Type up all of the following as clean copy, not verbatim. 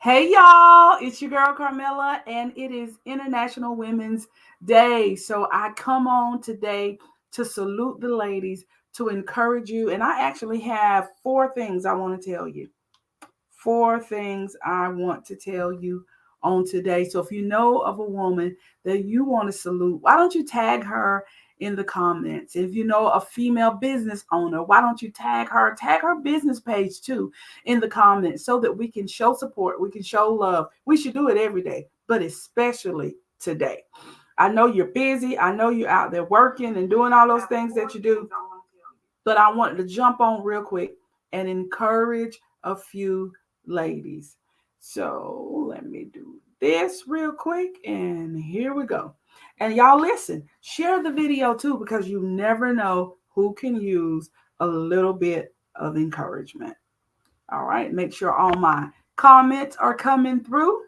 Hey y'all, it's your girl Carmela, and it is International Women's Day. So I come on today to salute the ladies, to encourage you, and I actually have four things I want to tell you. Four things I want to tell you on today. So if you know of a woman that you want to salute, why don't you tag her in the comments? If you know a female business owner, why don't you tag her business page too in the comments so that we can show support, we can show love. We should do it every day, but especially today. I know you're busy. I know you're out there working and doing all those things that you do, but I wanted to jump on real quick and encourage a few ladies. So let me do this real quick, and here we go. And y'all listen, share the video too, because you never know who can use a little bit of encouragement. All right, make sure all my comments are coming through.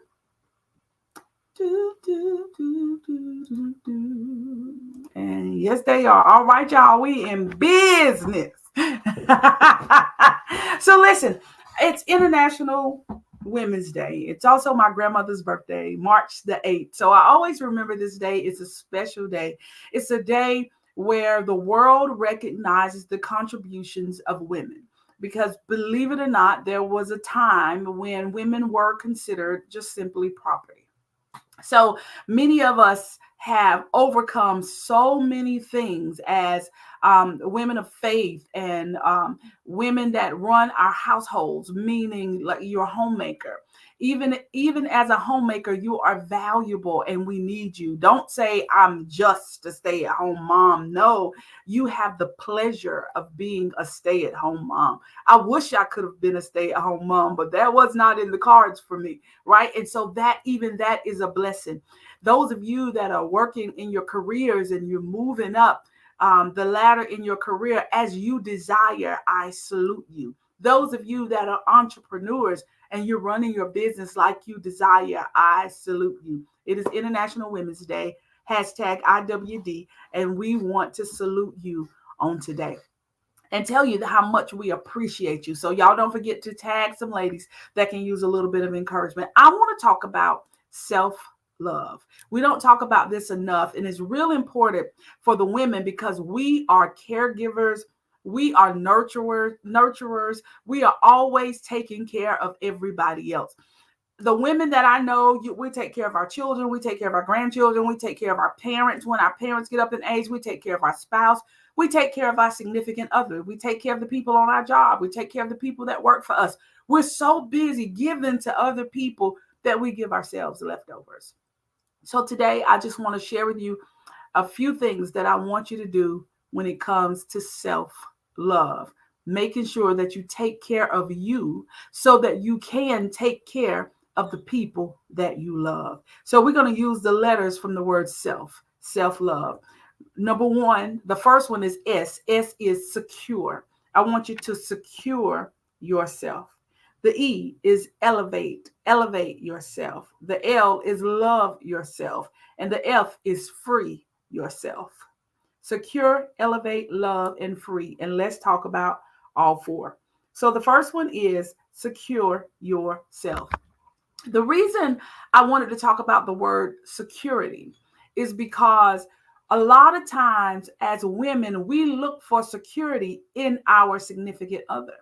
Do, do, do, do, do, do. And yes, they are. All right, y'all, we in business. So listen, it's International Women's Day. It's also my grandmother's birthday, March the 8th. So I always remember this day. It's a special day. It's a day where the world recognizes the contributions of women. Because believe it or not, there was a time when women were considered just simply property. So many of us have overcome so many things as women of faith and women that run our households, meaning like you're a homemaker. Even as a homemaker, you are valuable and we need you. Don't say I'm just a stay-at-home mom. No, you have the pleasure of being a stay-at-home mom. I wish I could have been a stay-at-home mom, but that was not in the cards for me, right? And so that is a blessing. Those of you that are working in your careers and you're moving up the ladder in your career as you desire, I salute you. Those of you that are entrepreneurs and you're running your business like you desire, I salute you. It is International Women's Day, hashtag IWD, and we want to salute you on today and tell you how much we appreciate you. So y'all don't forget to tag some ladies that can use a little bit of encouragement. I want to talk about self-love. We don't talk about this enough, and it's real important for the women because we are caregivers. We are nurturers. We are always taking care of everybody else. The women that I know, we take care of our children, we take care of our grandchildren, we take care of our parents. When our parents get up in age, we take care of our spouse, we take care of our significant other, we take care of the people on our job, we take care of the people that work for us. We're so busy giving to other people that we give ourselves leftovers. So today, I just want to share with you a few things that I want you to do when it comes to self love, making sure that you take care of you so that you can take care of the people that you love. So we're going to use the letters from the word self love. Number one, the first one is S. S is secure. I want you to secure yourself. The E is elevate yourself. The L is love yourself. And the F is free yourself. Secure, elevate, love, and free. And let's talk about all four. So the first one is secure yourself. The reason I wanted to talk about the word security is because a lot of times as women, we look for security in our significant other.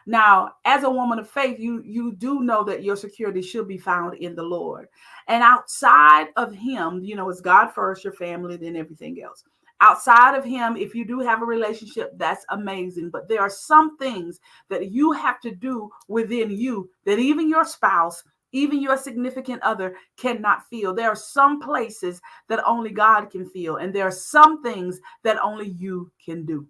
Now, as a woman of faith, you do know that your security should be found in the Lord. And outside of him, it's God first, your family, then everything else. Outside of him, if you do have a relationship, that's amazing. But there are some things that you have to do within you that even your spouse, even your significant other cannot feel. There are some places that only God can feel, and there are some things that only you can do.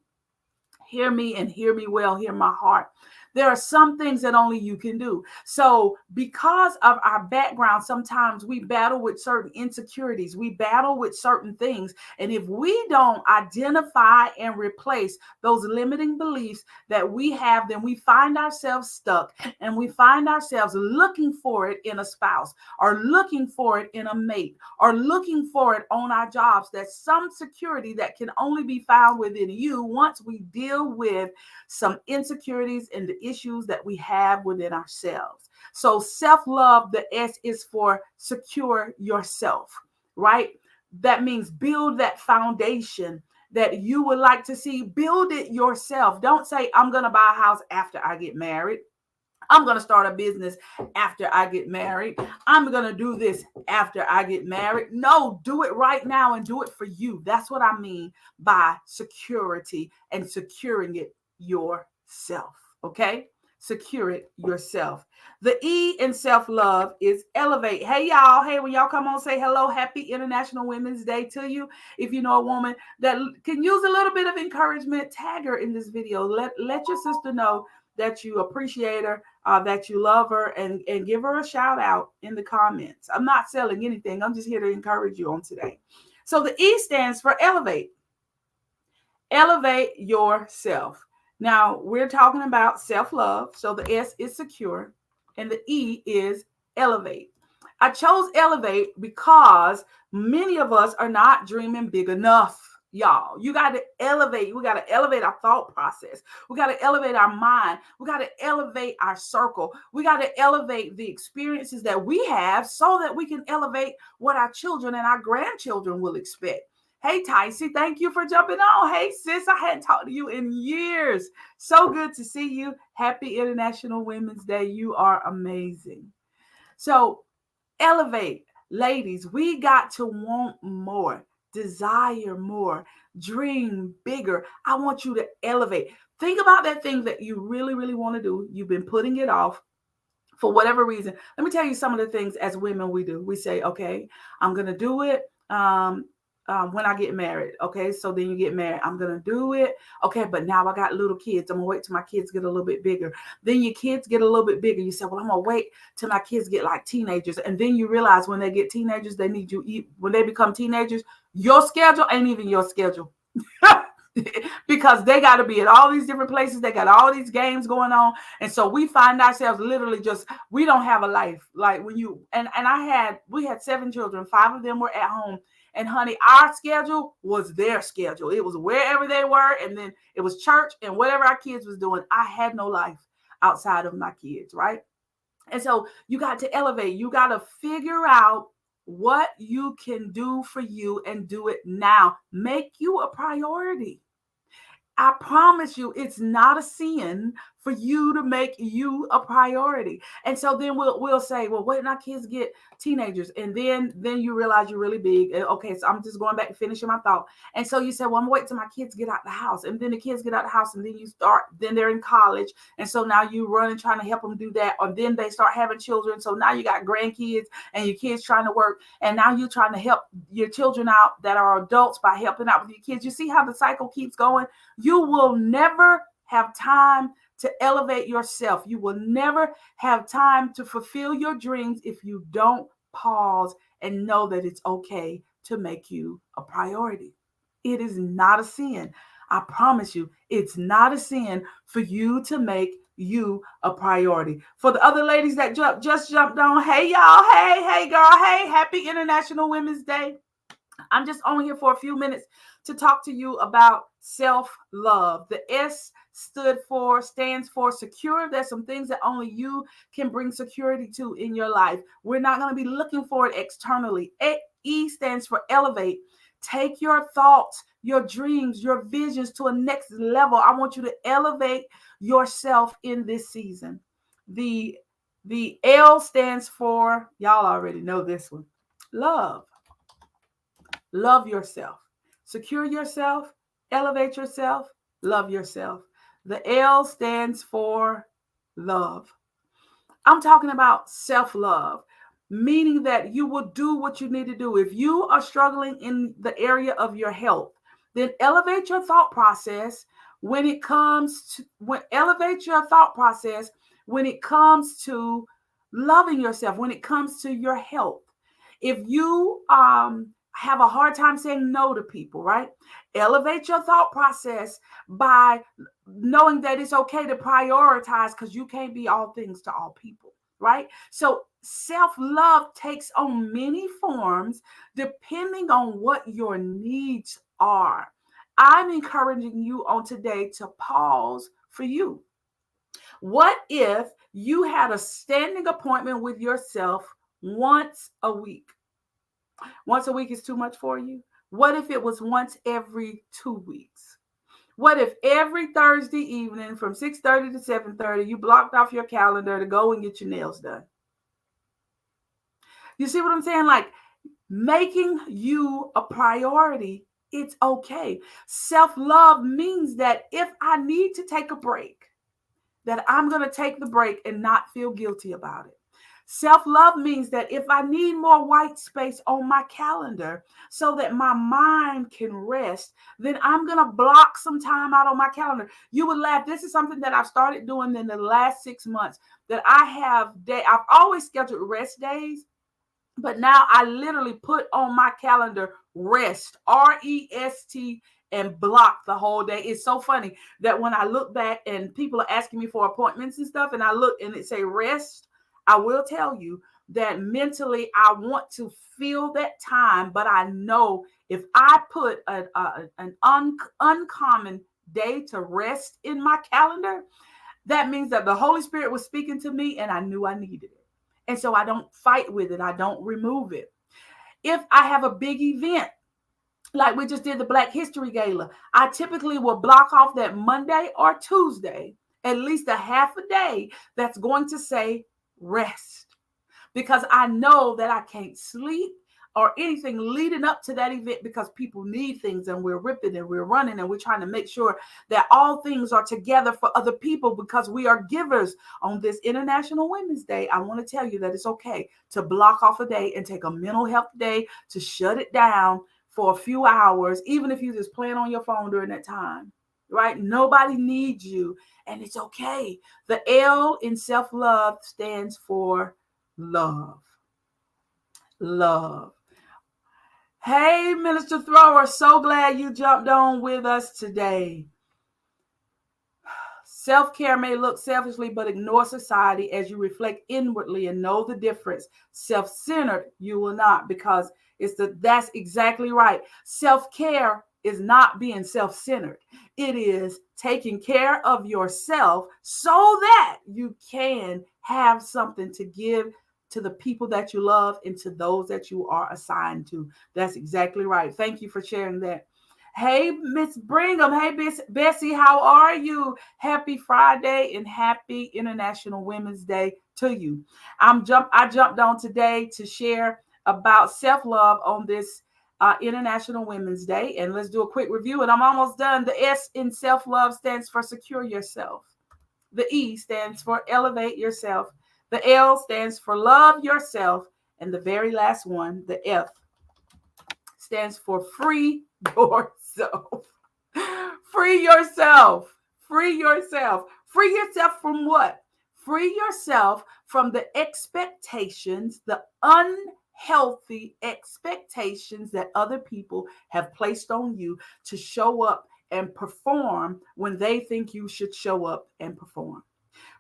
Hear me and hear me well, hear my heart. There are some things that only you can do. So because of our background, sometimes we battle with certain insecurities. We battle with certain things. And if we don't identify and replace those limiting beliefs that we have, then we find ourselves stuck and we find ourselves looking for it in a spouse or looking for it in a mate or looking for it on our jobs. That's some security that can only be found within you once we deal with some insecurities and the issues that we have within ourselves. So self-love, the S is for secure yourself, right? That means build that foundation that you would like to see. Build it yourself. Don't say, I'm going to buy a house after I get married. I'm going to start a business after I get married. I'm going to do this after I get married. No, do it right now and do it for you. That's what I mean by security and securing it yourself. Okay? Secure it yourself. The E in self-love is elevate. Hey, y'all. Hey, when y'all come on, say hello. Happy International Women's Day to you. If you know a woman that can use a little bit of encouragement, tag her in this video. Let your sister know that you appreciate her, that you love her, and give her a shout out in the comments. I'm not selling anything. I'm just here to encourage you on today. So the E stands for elevate. Elevate yourself. Now, we're talking about self-love. So the S is secure and the E is elevate. I chose elevate because many of us are not dreaming big enough. Y'all, you got to elevate. We got to elevate our thought process. We got to elevate our mind. We got to elevate our circle. We got to elevate the experiences that we have so that we can elevate what our children and our grandchildren will expect. Hey, Tycee, thank you for jumping on. Hey, sis, I hadn't talked to you in years. So good to see you. Happy International Women's Day. You are amazing. So elevate. Ladies, we got to want more, desire more, dream bigger. I want you to elevate. Think about that thing that you really, really want to do. You've been putting it off for whatever reason. Let me tell you some of the things as women we do. We say, okay, I'm going to do it. When I get married. Okay, so then you get married. I'm going to do it. Okay, but now I got little kids. I'm going to wait till my kids get a little bit bigger. Then your kids get a little bit bigger. You say, well, I'm going to wait till my kids get like teenagers. And then you realize when they get teenagers, they need you. When they become teenagers, your schedule ain't even your schedule. Because they got to be at all these different places. They got all these games going on. And so we find ourselves literally just, we don't have a life. Like when you, and we had 7 children. 5 of them were at home. And honey, our schedule was their schedule. It was wherever they were. And then it was church and whatever our kids was doing. I had no life outside of my kids, right? And so you got to elevate. You got to figure out what you can do for you and do it now. Make you a priority. I promise you, it's not a sin for you to make you a priority. And so then we'll say, well, wait, our kids get teenagers. And then you realize you're really big. Okay, so I'm just going back and finishing my thought. And so you say, well, I'm waiting till my kids get out the house. And then the kids get out the house and then they're in college. And so now you run and trying to help them do that. Or then they start having children. So now you got grandkids and your kids trying to work. And now you're trying to help your children out that are adults by helping out with your kids. You see how the cycle keeps going? You will never have time to elevate yourself. You will never have time to fulfill your dreams if you don't pause and know that it's okay to make you a priority. It is not a sin. I promise you, it's not a sin for you to make you a priority. For the other ladies that just jumped on, hey y'all, hey girl, hey, happy International Women's Day. I'm just on here for a few minutes to talk to you about self-love. The S stands for secure. There's some things that only you can bring security to in your life. We're not going to be looking for it externally. E stands for elevate. Take your thoughts, your dreams, your visions to a next level. I want you to elevate yourself in this season. The L stands for, y'all already know this one, love. Love yourself. Secure yourself. Elevate yourself. Love yourself. The L stands for love. I'm talking about self-love, meaning that you will do what you need to do. If you are struggling in the area of your health, then elevate your thought process when it comes to loving yourself, when it comes to your health. If you have a hard time saying no to people, right? Elevate your thought process by knowing that it's okay to prioritize because you can't be all things to all people, right? So self-love takes on many forms depending on what your needs are. I'm encouraging you on today to pause for you. What if you had a standing appointment with yourself once a week? Once a week is too much for you? What if it was once every 2 weeks? What if every Thursday evening from 6:30 to 7:30 you blocked off your calendar to go and get your nails done? You see what I'm saying? Like, making you a priority, it's okay. Self-love means that if I need to take a break, that I'm going to take the break and not feel guilty about it. Self-love means that if I need more white space on my calendar so that my mind can rest, then I'm going to block some time out on my calendar. You would laugh. This is something that I've started doing in the last 6 months, that I've always scheduled rest days, but now I literally put on my calendar rest, REST, and block the whole day. It's so funny that when I look back and people are asking me for appointments and stuff, and I look and it say rest, I will tell you that mentally I want to feel that time, but I know if I put an uncommon day to rest in my calendar, that means that the Holy Spirit was speaking to me and I knew I needed it. And so I don't fight with it. I don't remove it. If I have a big event, like we just did the Black History Gala, I typically will block off that Monday or Tuesday, at least a half a day that's going to say rest, because I know that I can't sleep or anything leading up to that event, because people need things and we're ripping and we're running and we're trying to make sure that all things are together for other people because we are givers. On this International Women's Day, I want to tell you that it's okay to block off a day and take a mental health day to shut it down for a few hours, even if you're just playing on your phone during that time, right? Nobody needs you, and it's okay. The L in self-love stands for love. Love. Hey, Minister Thrower, so glad you jumped on with us today. Self-care may look selfishly, but ignore society as you reflect inwardly and know the difference. Self-centered, you will not, because that's exactly right. Self-care is not being self-centered. It is taking care of yourself so that you can have something to give to the people that you love and to those that you are assigned to. That's exactly right. Thank you for sharing that. Hey, Miss Brigham. Hey, Miss Bessie, how are you? Happy Friday and happy International Women's Day to you. I jumped on today to share about self-love on this International Women's Day. And let's do a quick review. And I'm almost done. The S in self-love stands for secure yourself. The E stands for elevate yourself. The L stands for love yourself. And the very last one, the F, stands for free yourself. Free yourself. Free yourself. Free yourself from what? Free yourself from the expectations, the unhealthy expectations that other people have placed on you to show up and perform when they think you should show up and perform.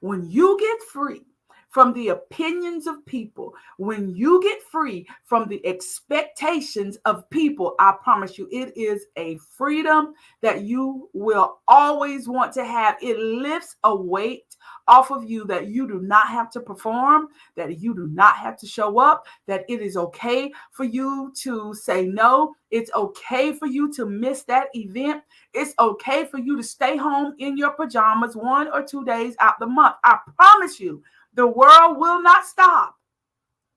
When you get free from the opinions of people, when you get free from the expectations of people, I promise you, it is a freedom that you will always want to have. It lifts a weight off of you that you do not have to perform, that you do not have to show up, that it is okay for you to say no. It's okay for you to miss that event. It's okay for you to stay home in your pajamas 1 or 2 days out the month. I promise you, the world will not stop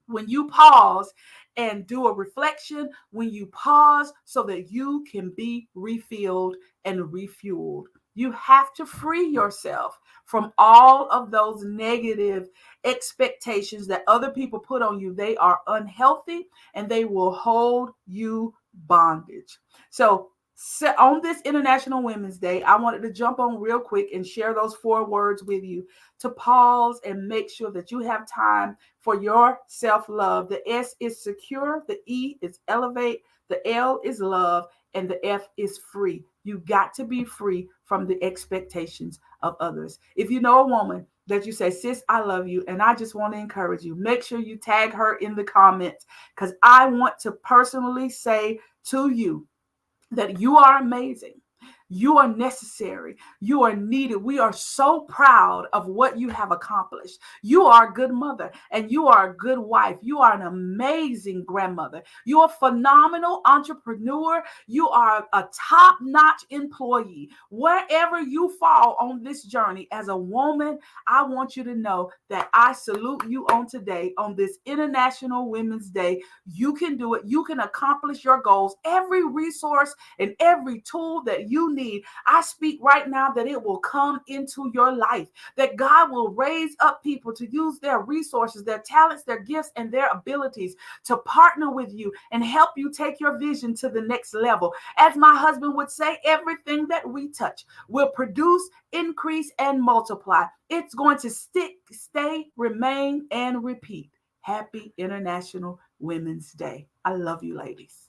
when you pause and do a reflection, when you pause so that you can be refilled and refueled. You have to free yourself from all of those negative expectations that other people put on you. They are unhealthy and they will hold you bondage. So on this International Women's Day, I wanted to jump on real quick and share those 4 words with you to pause and make sure that you have time for your self-love. The S is secure, the E is elevate, the L is love, and the F is free. You got to be free from the expectations of others. If you know a woman that you say, sis, I love you, and I just want to encourage you, make sure you tag her in the comments, because I want to personally say to you that you are amazing, You are necessary. You are needed. We are so proud of what you have accomplished. You are a good mother and you are a good wife. You are an amazing grandmother. You are a phenomenal entrepreneur. You are a top-notch employee. Wherever you fall on this journey as a woman, I want you to know that I salute you on today, on this International Women's Day. You can do it. You can accomplish your goals. Every resource and every tool that you need, I speak right now that it will come into your life, that God will raise up people to use their resources, their talents, their gifts, and their abilities to partner with you and help you take your vision to the next level. As my husband would say, everything that we touch will produce, increase, and multiply. It's going to stick, stay, remain, and repeat. Happy International Women's Day. I love you, ladies.